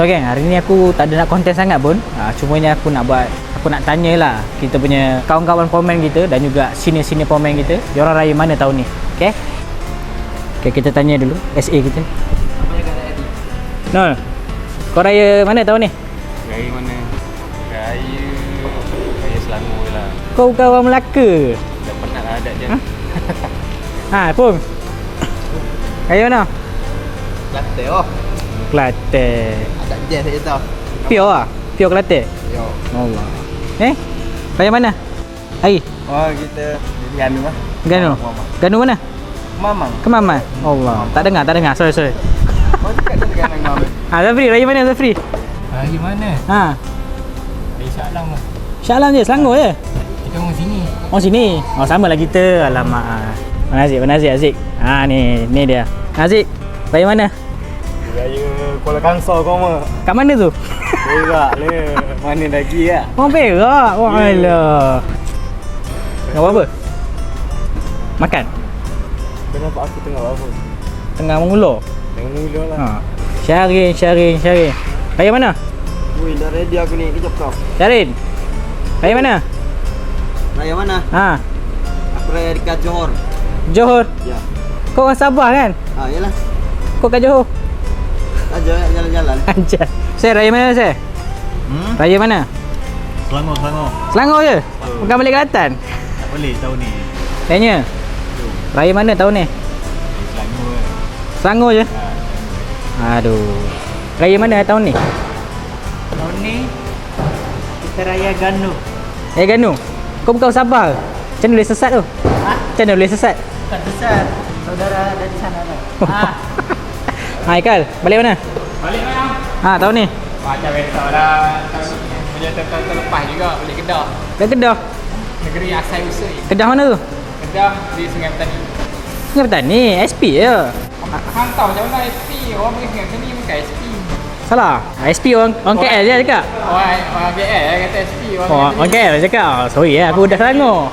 So geng, hari ni aku tak ada nak konten sangat pun. Cumanya aku nak tanya lah kita punya kawan-kawan pemain kita dan juga senior-senior pemain kita, diorang raya mana tahun ni. Okay? Okay, kita tanya dulu SA kita. Apa yang kata Adi? Nol, kau raya mana tahun ni? Raya mana? Raya Selangor je lah. Kau bukan orang Melaka? Dah penat lah adat je. Pung, raya mana? Kelantan oh. Kelantan. Adat jazz saya tahu. Pure lah? Pure Kelantan? Yo. Allah. Raya mana? Hari? Oh, kita di Ganu lah. Ganu? Ganu mana? Mamang. Kemaman? Allah. Tak dengar. Sorry. Oh, dekat tu dengan Mamang. Zafri, raya mana Zafri? Raya mana? Raya Shah Alam lah. Shah Alam je, Selangor je. Kita orang sini. Oh sini. Oh sama lah kita. Alamak. Mana Aziz? Ni dia. Aziz, raya mana? Raya Kuala Kangsar kau mah. Kat mana tu? Perak le. Mana lagi ya? Orang Perak. Oh alah. Nak buat apa? Makan? Kau nampak aku tengah apa? Tengah mengulur? Tengah mula lah. Syarin. Raya mana? Wui, dah ready aku ni. Kejap kau. Syarin. Raya mana? Raya mana? Aku raya dekat Johor. Johor. Ya. Kau orang Sabah kan? Yalah. Kau kat Johor? Aja jalan-jalan. Anjay. Saya raya mana saya? Raya mana? Selangor. Selangor je? Bukan balik Kelantan? Tak boleh tahun ni. Tanya. Raya mana tahun ni? Selangor je. Selangor je? Aduh. Raya mana tahun ni? Tahun ni kita raya Ganu. Ganu. Kau bukan Sabah ke? Macam mana boleh sesat tu? Macam mana boleh sesat? Bukan besar. Saudara dari sana lah. Ikal, balik mana? Balik mana? Tahun ni? Macam biasa lah. Punya tahun lepas juga balik Kedah. Kat Kedah. Negeri asal usul. Kedah mana tu? Kedah di Sungai Petani. Sungai Petani, SP je. Hang tahu macam mana SP? Orang pergi Sungai Petani bukan SP. Salah. SP orang KL je cakap. Orang KL kata SP. Orang KL cakap. Sorry aku dah Selangor.